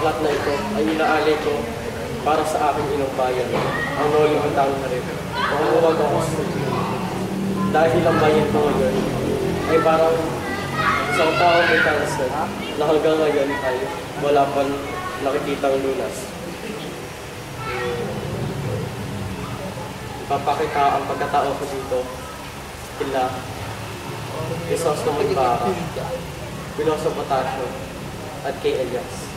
aklat na ito ay inaalay ko para sa aking inong bayan, ang Noli Mandang na rin. Umuwag ako sa iyo. Dahil ang bayan ko ngayon ay parang isang tao may cancer na hanggang ngayon ay wala pang nakikitang lunas. Ipapakita ang pagkatao ko dito kila Jesus na Magbaka, Piloso Potasio, at kay Elias.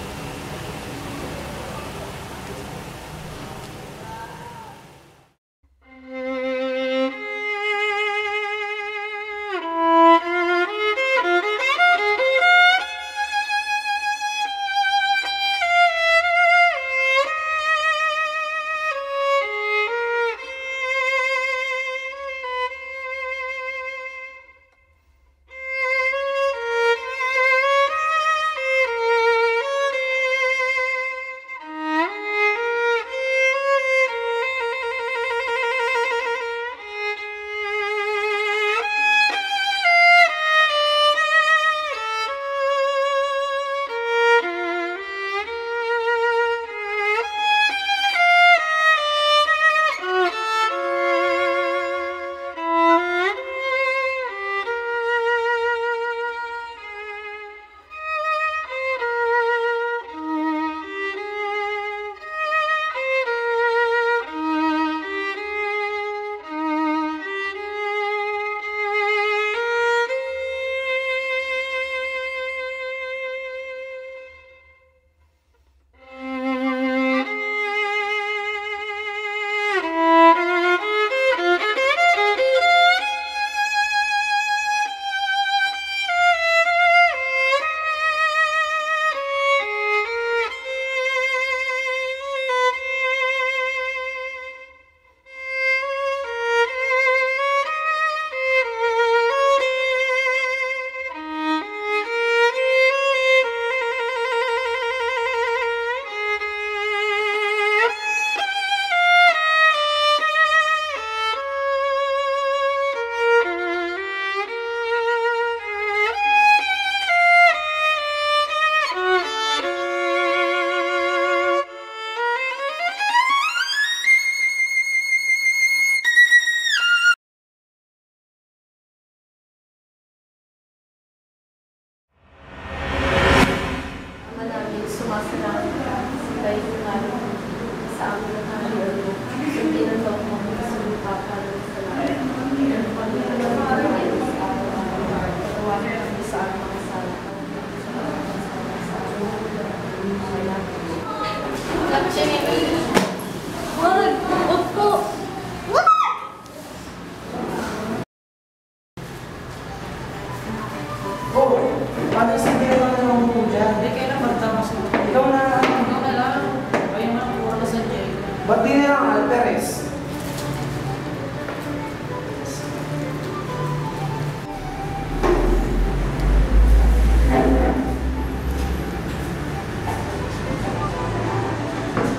Ba't di na lang Alperes?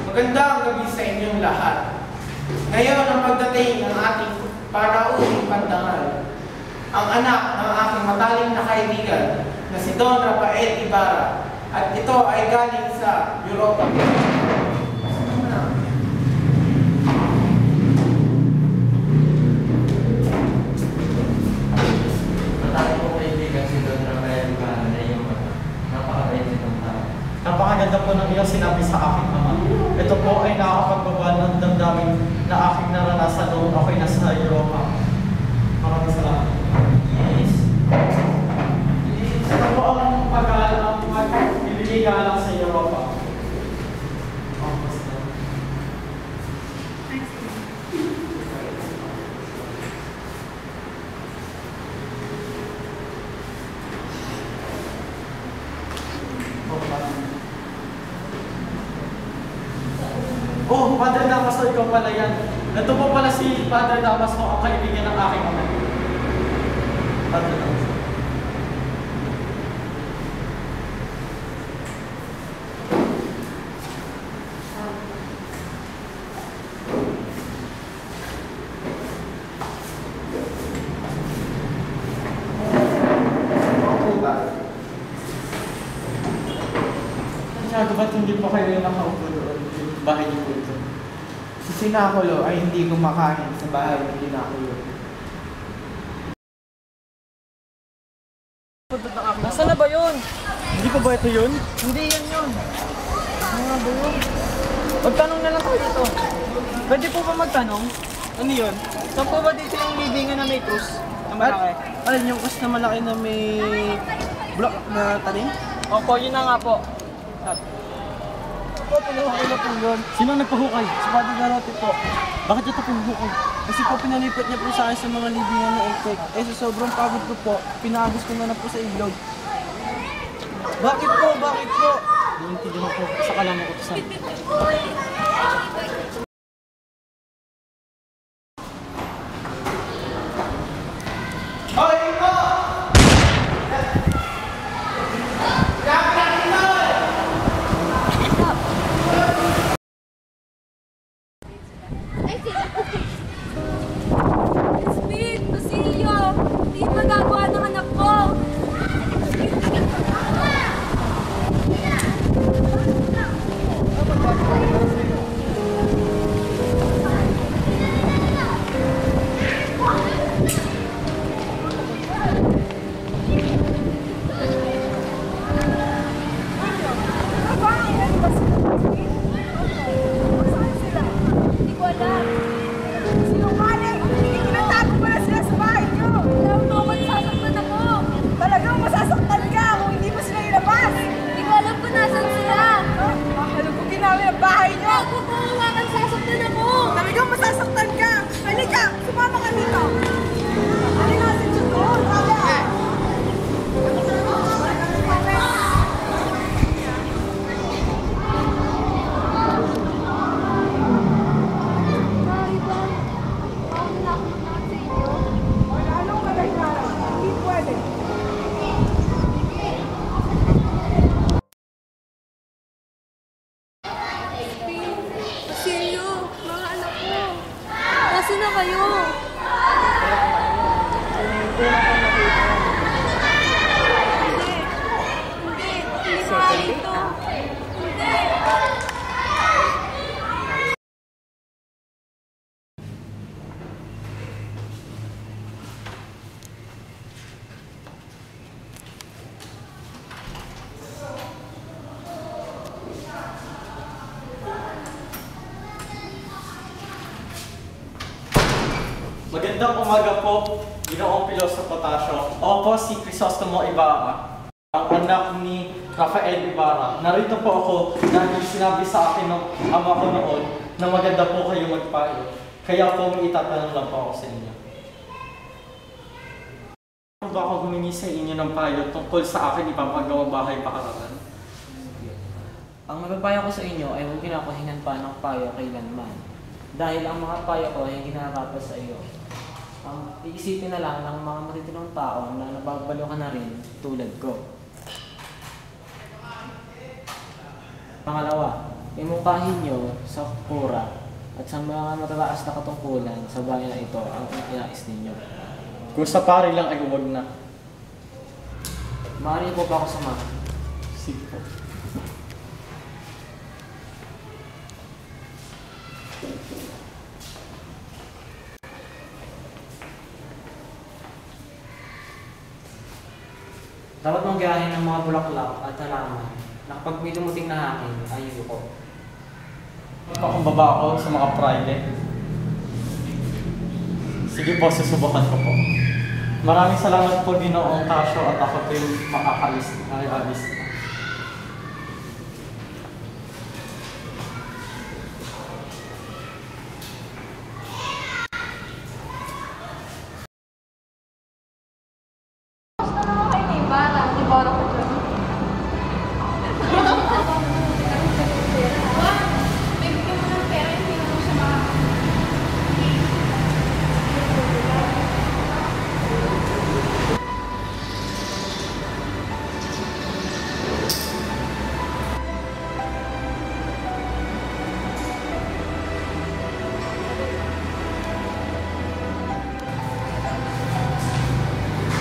Magandang gabi sa inyong lahat. Ngayon ang pagdating ng ating panauling pandangal, ang anak ng aking mataling na kaibigan na si Don Rafael Ibarra, at ito ay galing sa Europa. Napakaganda po ng iyong sinabi sa aking ama. Ito po ay nakakapagbaba ng damdamin na aking naranasan noong ako'y nasa Europa. Maraming salamat. Yes. Ito po ang pag-ibigay sa Europa. Oh, Padre Damaso, ikaw pala yan. Ito po pala si Padre Damaso, ang kaibigan ng aking ama. Padre Damaso. Sinado, ba't hindi pa kayo nakaupo doon? Bahay niyo po ito. Si Sinakulo ay hindi kumakain sa bahay ng Sinakulo. Nasaan na ba yun? Hindi pa ba ito yun? Hindi yan yun. Ano nga ba yun? Magtanong na lang tayo dito. Pwede po ba magtanong? Ano yun? Saan po ba dito yung libingan na may krus? Na malaki? Alin yung kus na malaki na may block na tanim? Opo, yun na nga po. Opo, pinuhukay na po yun. Sino nagpahukay? Si Padre Garote po. Bakit ito pinuhukay? Kasi po pinalipat niya po sa akin sa mga libingan na egg. Sa sobrang pagod ko po, pinagos ko na po sa iglog. Bakit po? Bakit po? Naintindihan ko sa kalamang utusan. Hoy, ito! Speed! Basilio! Hindi magagawa ng anak ko! Hindi ko alam. Sinungaling! Tinatago mo na sila sa bahay niyo! Alam mo, masasaktan ako! Talagang masasaktan ka kung hindi mo sila ilabas! Hindi ko alam kung nasan sila! Halugugin namin ang bahay niyo! Ako po, sasaktan ako! Talagang masasaktan ka! Halika! Sumama ka dito! Halika natin siya doon! Halika! Mari ba? Ang nakakot sa inyo? Wala anong kalagayan! Hindi pwede! Basilio, mga anak ko! Nasaan na kayo? Hindi! Hindi! Hindi maaari ito! Hindi! Magandang umaga po, Ginoong Piloso Potasio. Ako po si Crisostomo Ibarra, ang anak ni Rafael Ibarra. Narito po ako dahil sinabi sa akin ng ama ko noon na maganda po kayo magpayo. Kaya po may itatanong lang po ako sa inyo. Ano ba ako humingi sa inyo ng payo tungkol sa akin ipapagawang bahay pakararan? Ang mapapayo ko sa inyo ay huwag kinakuhingan pa ng payo kailanman. Dahil ang mga payo ko ay hindi nakakapos sa iyo. Ang iisipin na lang ng mga matitinong tao na nababalo ka na rin tulad ko. Pangalawa, imungkahin nyo sa kura at sa mga matataas na katungkulan sa bayan na ito ang inais ninyo. Kung sa pari lang ay huwag na. Maaari po ba ako samahan? Sige po. Dapat mong gayahin ng mga bulaklak at halaman na kapag may dumuting na hangin ay yuko. Pakumbaba ako sa mga private. Sige po, susubukan ko po. Maraming salamat po, Ginoong Tasio, at ako po yung makakalis na.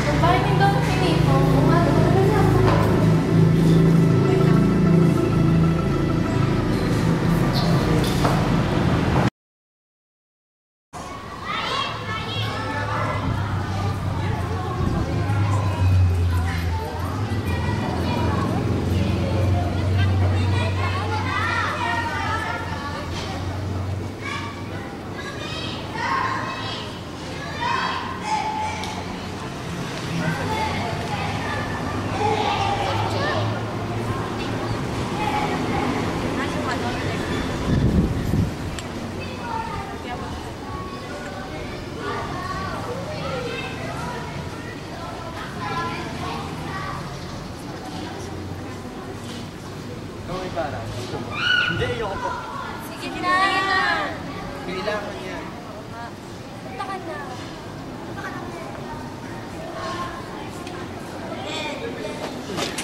Babae ni Don Filipo, umaga na Ibarra. Gusto mo? Hindi, ayoko po. Sige na. Kailangan yan. Punta ka na.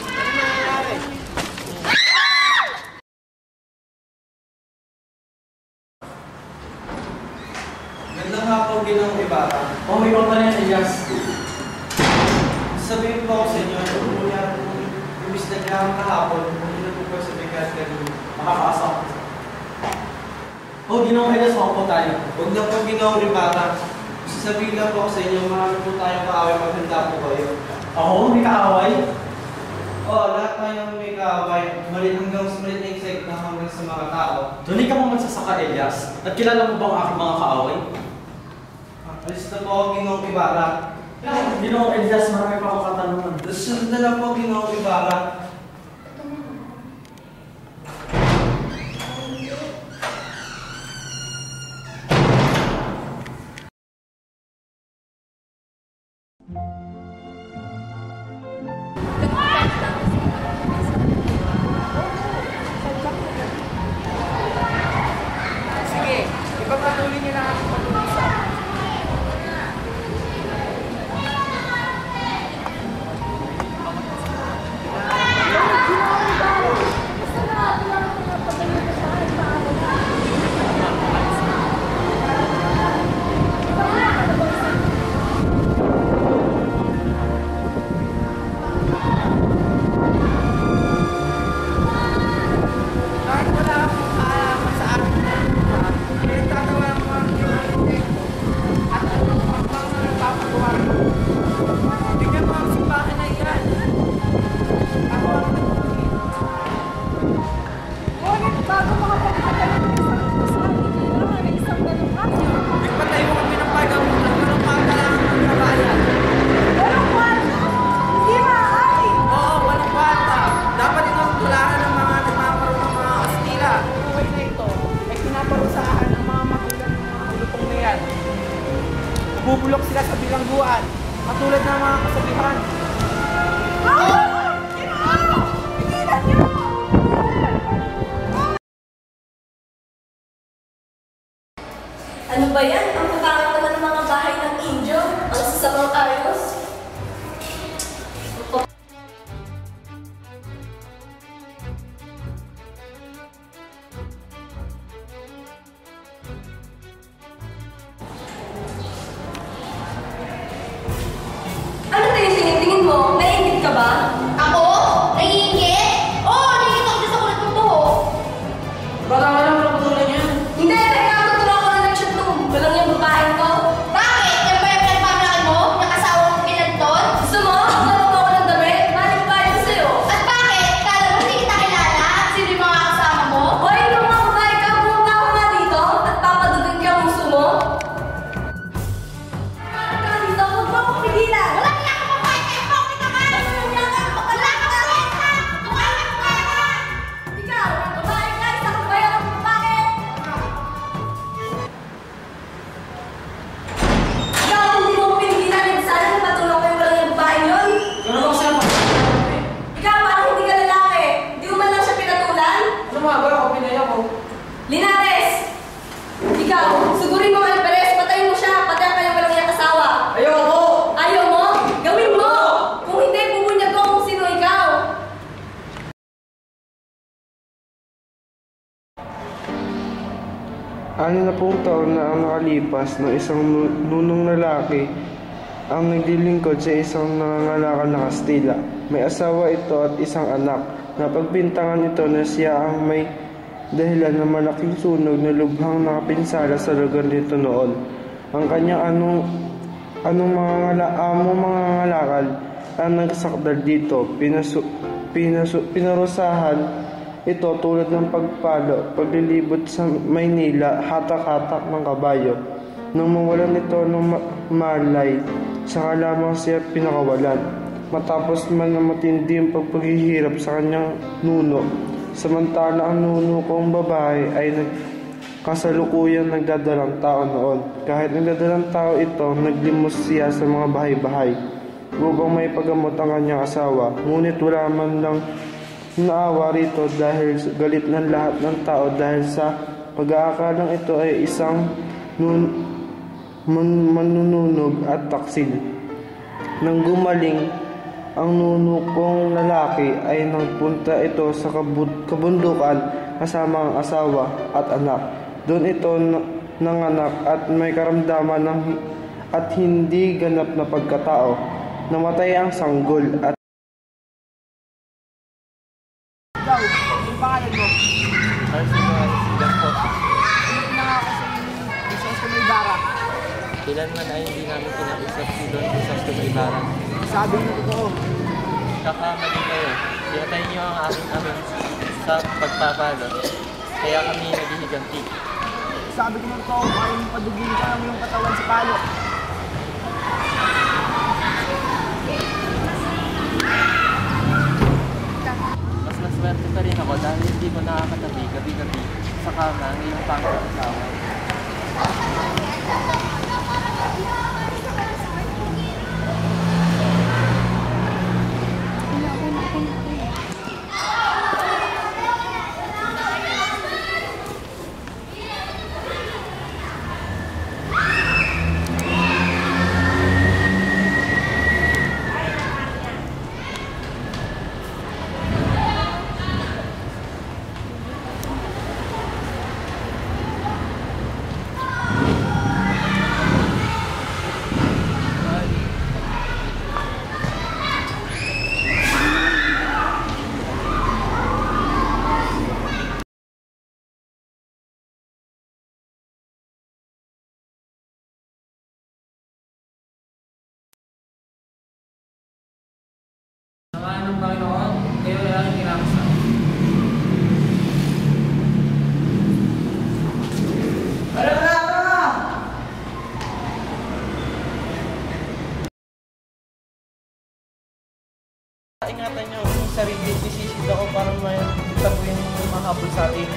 Ano nangyayari? Gandang hapon Ginoong Ibarra. Oh, may pa rin, Elias. Sabihin po ako sa inyo, imbis na kailangan kahapon, hindi na po po sa bigat kanina. Makakaasa ako. Oh, Ginoong Elias, makapo tayo. Huwag na po Ginoong Ibarra. Sasabihin lang po ako sa inyo, marami po tayong kaaway, maghanda po kayo. Ako, may kaaway. Oo, lahat tayong may kaaway, malit hanggang sa malit na insect na hanggang sa mga tao. Doon ka mo magsasaka, Elias. At kilala mo ba ang aking mga kaaway? Alis na po ako Ginoong Ibarra. Ginoong Elias, marami pa akong katanungan. Sunod na lang po Ginoong Ibarra. Sige, ipagpatuloy niyo na ang pag-uusap. Kahit wala akong kaalaman sa akin na pinagtatawa ng mga arkitekto at ang mga nagpapagawa. Tingnan mo ang simbahan na iyan. Ako ang nagpapagawa. Ngunit bago makapagpatay ng isang kailangan ng isang ganong kaso. Nagpatayo kami ng pagamulan ng pagkalaan ng kabayan. Walang kwarto! Hindi maaari! Oo, walang kwarta. Dapat itong tularan ng mga nagmamaroon ng mga Kastila. Buhay na ito ay pinaparusahan ng mga magulang ng mga ulupong na yan. Bubulok sila sa bilangguan, katulad ng mga kasabihan. Ginoo! Pigilan niyo! Ano ba yan? Ang pangit naman ng mga bahay ng Indio. Ang sasamang ayos. Ano tingin-tingin mo? Naiingit ka ba? Ako? Naiingit? Oo, naiingit ako sa kulit ng buho. Baka nga lang patuloy niya. Hindi! Teka, tutulungan ko na nag-shoot to. Walang yung babae ko. Bakit? Yan ba yung pinagpamalaki mo? Yung asawa mong kinanton? Gusto mo? Magdalaw ko ng damit? Balik pa yun sa'yo. At bakit? Kala mo hindi kita kilala? Sino yung mga kasama mo? Hoy, nung mga babae ka, pumunta ka nga dito at papadugan ka ang gusto mo. Parang ka dito, huwag mo akong pigilan. Wala niya ako mabait kayo po! Kita ka! Wala ka! Wala ka! Wala ka! Ikaw, babae ka, isa kang bayan ng babae. Ikaw, hindi mo pinigilan yung sana kung patulong ko yung walang yung babae yun. Ano ba siya? Ikaw, parang hindi ka lalaki. Hindi mo man lang siya pinatulan. Ano nga ba? Ako pinaya ko. Linares! Ikaw, sugurin mo ang Alvarez, patayin mo siya, patayin kayong walang iyang asawa. Ayoko! Ayaw mo? Gawin mo! Kung hindi, pupunyag ko kung sino ikaw. Ano na pong taon na ang nakalipas ng isang nunong lalaki ang naglilingkod sa isang nangangalakal na Kastila. May asawa ito at isang anak. Napagbintangan ito na siya ang may dahilan ng malaking sunog na lubhang nakapinsala sa lugar nito noon. Ang kanyang mga ngalakal ang nagsakdal dito. Pinarusahan ito tulad ng pagpalo, paglilibot sa Maynila, hatak-hatak ng kabayo. Nang mawalan ito ng malay, saka lamang siya pinakawalan. Matapos man na matindi ang pagpaghihirap sa kanyang nuno. Samantala ang nuno kong babae ay kasalukuyang nagdadalang tao noon. Kahit nagdadalang tao ito, naglimos siya sa mga bahay-bahay upang may pagamot ang kanyang asawa. Ngunit wala man lang naawa rito dahil galit ng lahat ng tao dahil sa pag-aakalang ito ay isang manununog at taksil. Nang gumaling ang nunukong lalaki ay nagpunta ito sa kabundukan kasama ang asawa at anak. Doon ito nanganak at may karamdaman at hindi ganap na pagkatao. Namatay ang sanggol at Ikaw, yung pangalan mo. Sigan po. Ano pinangako sa Crisostomo Ibarra? Kailanman ay hindi namin kinakausap si Don Crisostomo Ibarra. Sabi mo totoo. Kakamali kayo. Pinatay niyo ang aking ama sa pagpapalo. Kaya kami naghihiganti. Sabi ko ng totoo, ayaw mo padugin ka ng iyong katawan sa palo. Mas naswerte pa rin ako dahil hindi ko nakakatabi gabi-gabi sa kama ng iyong pangkat asawa. Namaan ng Panginoon, kayo ay aking kinakasama. Ingatan niyo ang sarili, sisisid ako para may tapo yung mahabol sa atin.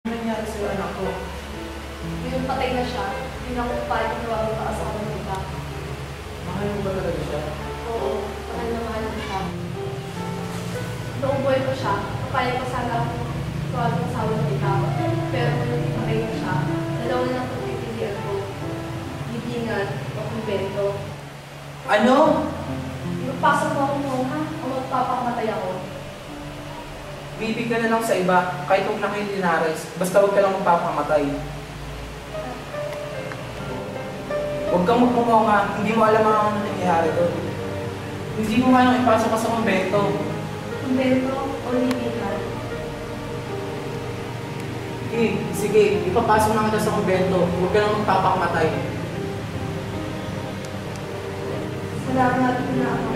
Ano nangyari sa anak ko? Yung patay na siya, hindi na ako pahit na tawagin pa asawa ng iba. Mahal mo ba talaga siya? Oo, mahal na mahal ko siya. Noong buhay ko siya, papayag ko sana ako tawagin asawa ng iba. Pero nung patay na siya, dalawa na lang pagpipilian ko. Libingan o kumbento. Ano? Magpasok mo ako noon ha, o magpapakamatay ako. Bibig ka na lang sa iba, kahit huwag na kayo Linares, basta huwag ka lang magpapamatay. Huwag kang magmumunga, hindi mo alam ang ano nangyayari doon. Hindi mo nga lang ipasok ka sa kumbento. Kumbento o libingan. Sige, ipapasok na kita sa kumbento, huwag ka lang magpapamatay. Salamat na ako.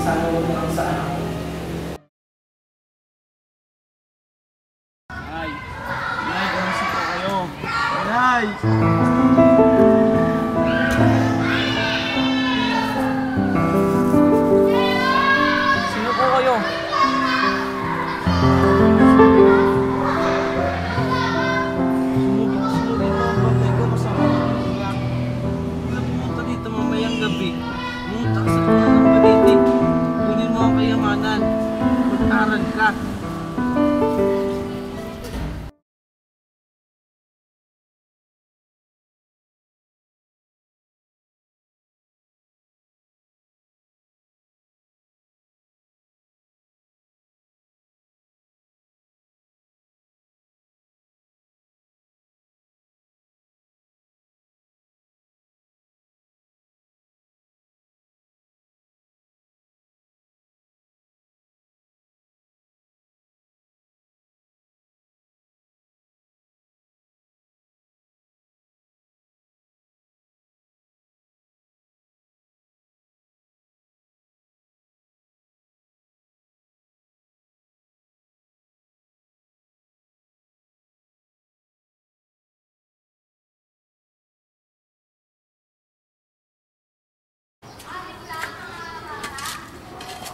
Sana huwag na lang sa anak ko. Nay, gumising po kayo. Nay! Sino po kayo? Sino dito ang batay ko masama ko lang. Wala pumunta dito mamayang gabi. Pumunta ka sa puno ng palitik. Kunin mo ang kayamanan. Mag-aral ka.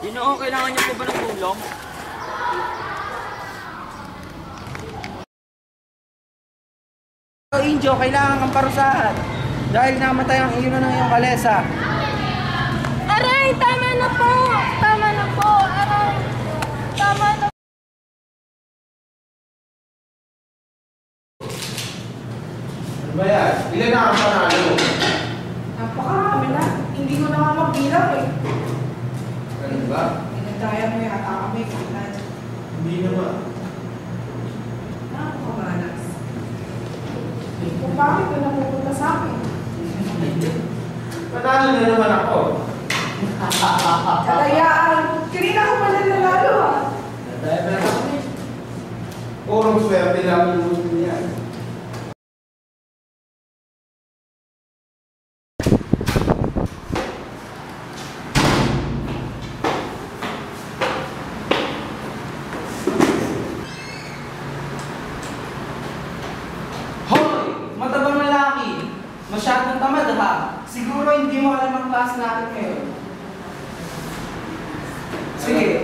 Ginoo, kailangan niyo po ba ng tulong? Injo, kailangan kang parusahan. Dahil namatay ang ino ng iyong kalesa. Aray, tama na po! Tama na po! Aray! Tama na. Ano ba yan? Ilan na ang panalo? Napakarami na. Hindi ko na nga magbilang eh. Ganun ba? Inagaya mo yata kami. Hindi naman. Nakakamalas. Kung bakit ka napupunta sa akin? Panalo na naman ako. Kalayaan. Kanina ko pala nanalo ah. Dahil na kami. Purong swerte lang yung gusto niya. Hoy! Matabang lalaki! Masyadong tamad ha? Siguro hindi mo alam ang klase natin ngayon. Sige.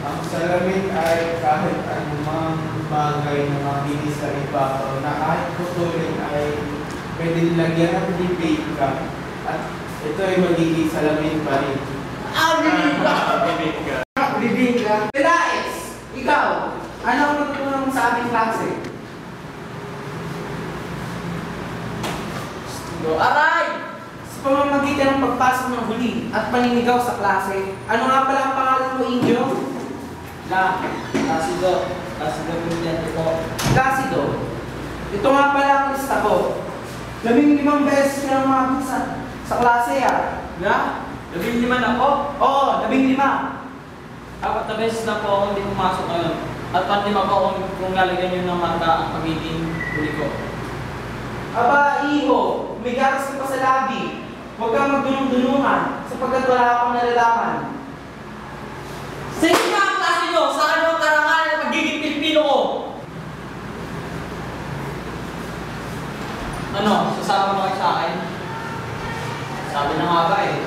Ang salamin ay kahit anumang bagay na makinis sa ibabaw na kahit putulin ay pwede lagyan ng debate ka. At ito ay magiging salamin pa rin. Bibigla. Pelaes! Ikaw! Ano ang natutunan mo sa ating klase? Aray! Sa pamamagitan ng pagpasok ng huli at paninigaw sa klase, ano nga pala ang pangalan mo, Injo? Lasido Presidente po. Placido. Ito nga pala ang lista ko. 15 beses ka lang umabot sa klase ah. Na? 15 na po? Oo, 15. 4 na beses na po ako hindi pumasok ngayon. At panlima po kung lalagyan nyo ng marka ang pagiging huli ko. Aba, iho, may gatas ka pa sa labi. Huwag kang magdunong-dunungan sapagkat wala akong nalalaman. Sa inyo nga ang klase nyo! Sa ano ang karangalan ng pagiging Pilipino ko? Ano? Sasama mo kayo sa akin? Sabi na nga ba eh.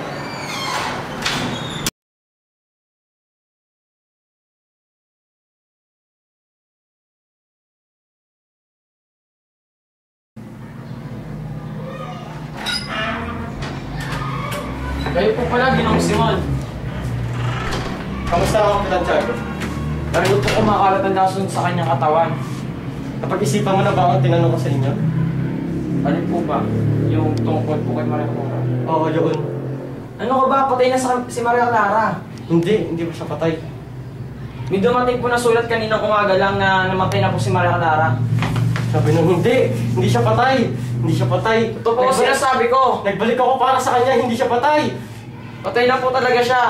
Kayo po pala, Ginong Simon. Kamusta ako, Kapitan Chag? Narinig po kumakalat ang lason sa kanyang katawan. Napag-isipan mo na ba ang tinanong ko sa inyo? Ano po ba? Yung tungkol po kay Maria Clara. Oo, yun. Ano ka ba? Patay na si Maria Clara. Hindi ba siya patay? May dumating po na sulat kaninang umaga lang na namatay na po si Maria Clara. Sabi nung hindi siya patay. Hindi siya patay. Ito po ang sinasabi ko. Nagbalik ako para sa kanya, hindi siya patay. Patay na po talaga siya.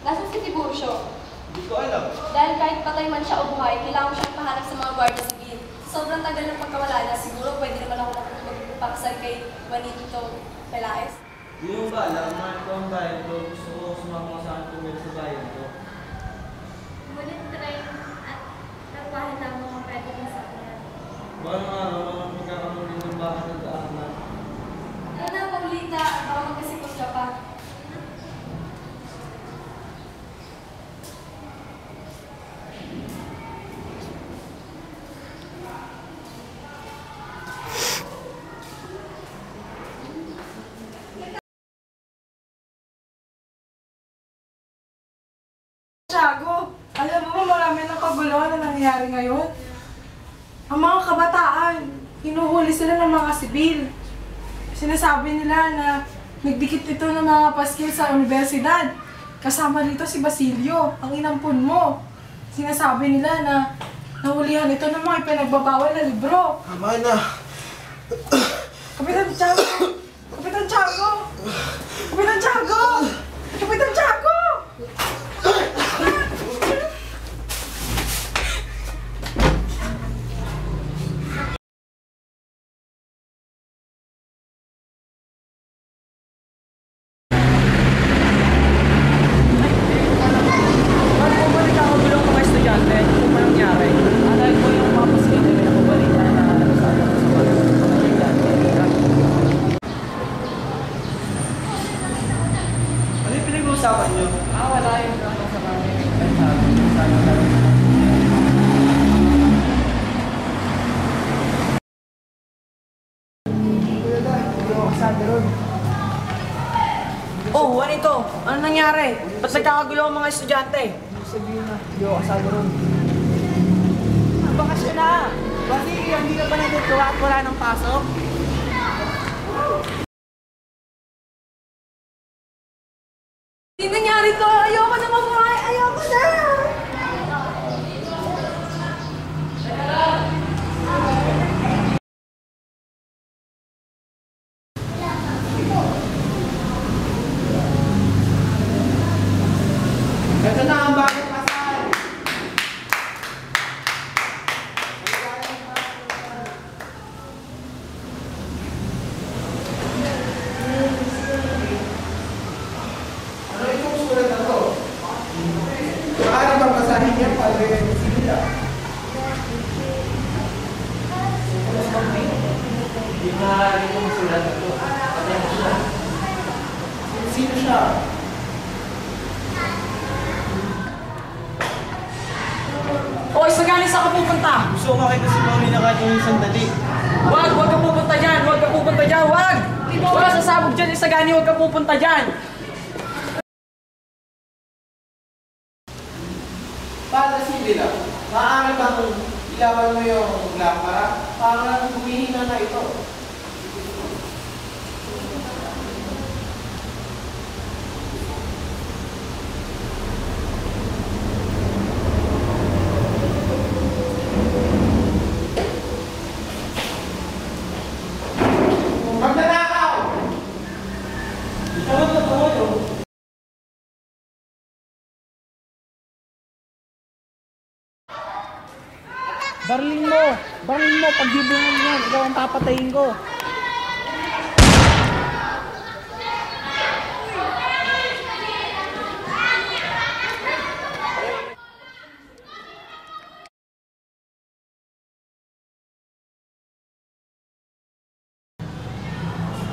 Nasaan si Tiburcio? Hindi ko alam. Dahil kahit patay man siya o buhay, kailangan siyang pahanap sa mga guardia civil. Sobrang tagal ng pagkawala na, siguro pwede naman ako magpapakasal kay Juanito Pelaez. Yung ba, laman ko ang bayan ko. Gusto ko sumama sa akin tumil sa bayan ko. Ngunit try at nakuhahin lang mga pwede na sa kanya. Balang araw, ang magkakaroon din ng bahay ng daanan. Ano na, Paulita, baka magkasipos ka pa. Tiago, alam mo ba marami ng kaguluhan na nangyayari ngayon? Ang mga kabataan, hinuhuli sila ng mga sibil. Sinasabi nila na nagdikit ito ng mga paskil sa universidad. Kasama dito si Basilio, ang inampun mo. Sinasabi nila na nahulihan ito ng mga ipinagbabawal na libro. Tama na. Kapitan Tiago! Kapitan Tiago! Kapitan Tiago! Kapitan Tiago! Ba't po ba nagkakagulong mga estudyante? Ano po ba nangyari? Ano nangyari? Ba't nagkakagulo ang mga estudyante? Sabihin na, hindi ako kasama ron. Bakasyon na! Kasi hindi ka pa natutuwa at wala ng pasok? Hindi nangyari to! Ayoko na mabuhay! Ayoko na! Ito na ang bagong kasal. Ano itong sulat na to? Maaari bang basahin niya Padre Sila? Hindi maaari kong sulat ito. Sino siya? O, Isagani, saan ka pupunta? Gusto ko makita si Paulina kahit yung sandali. Wag ka pupunta dyan! Wag ka pupunta dyan! Wag! Wala sasabog dyan, Isagani, wag ka pupunta dyan! Padre Sila, maaari bang ilawan mo yung lampara para humihina na ito? Magnanakaw! Barlin mo! Barlin mo! Pag yubungan yan, ikaw ang papatayin ko.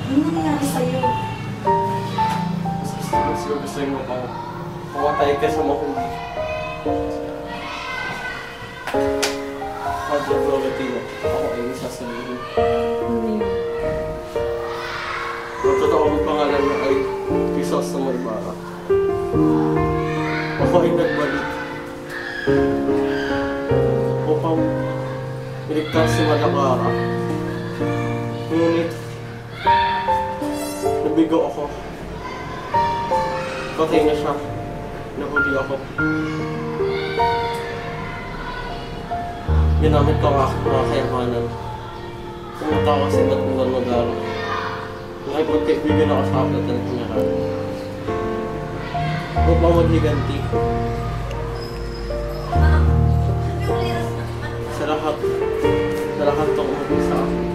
Ano nangyari sa'yo? Gusto mo pang pumatay ka sa mahuli. Padre Florentino, ako ay isa sa iyo. Ang totoong pangalan niya ay Crisostomo Ibarra. Ako ay nagbalik upang iligtas si Malacara. Ngunit nabigo ako. Patay na siya. Nahuli ako. Ginamit ko ang aking mga kayamanan. Pumunta ako sa iba't ibang lugar. Nakipagkaibigan ako sa kaplat ng general. Upang maghiganti. Sa lahat itong umabig sa akin.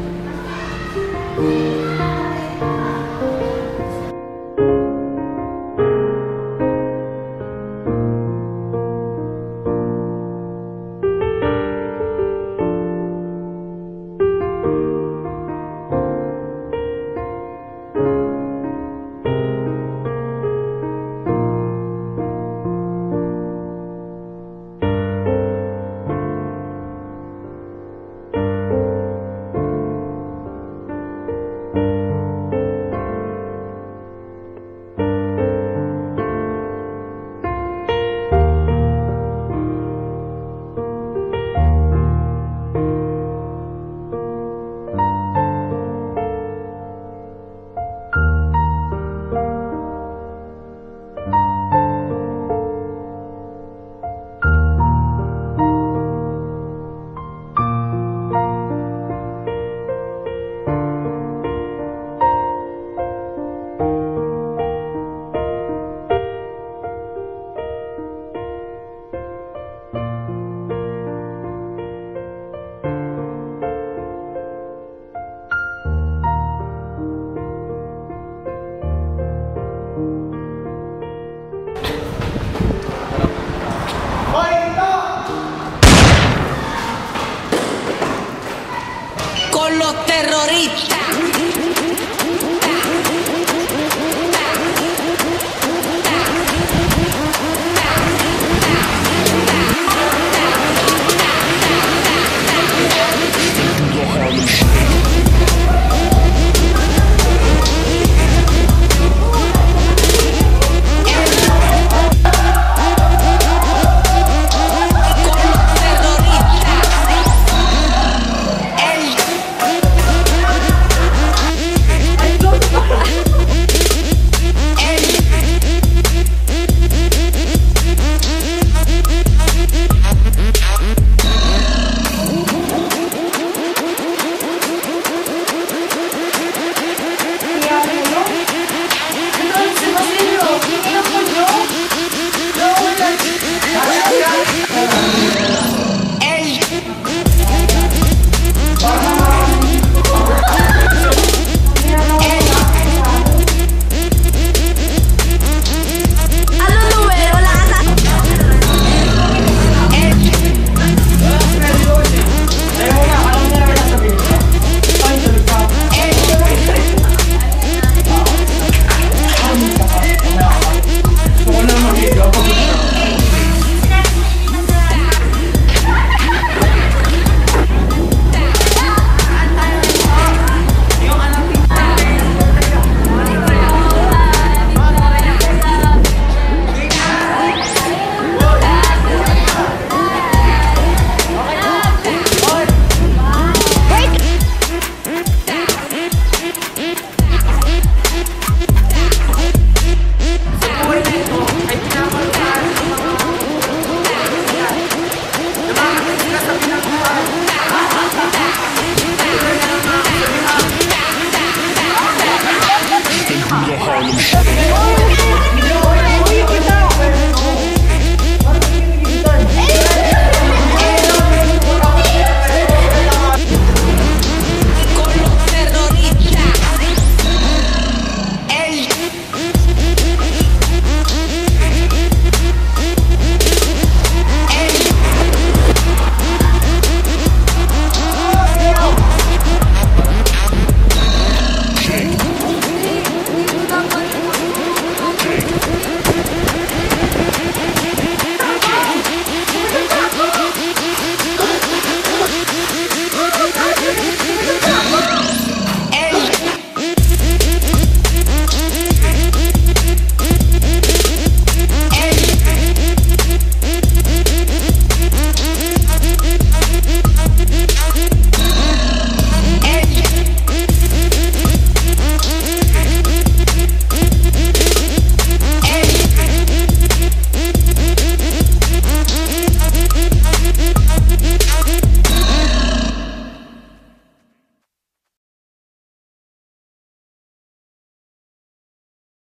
Con los terroristas.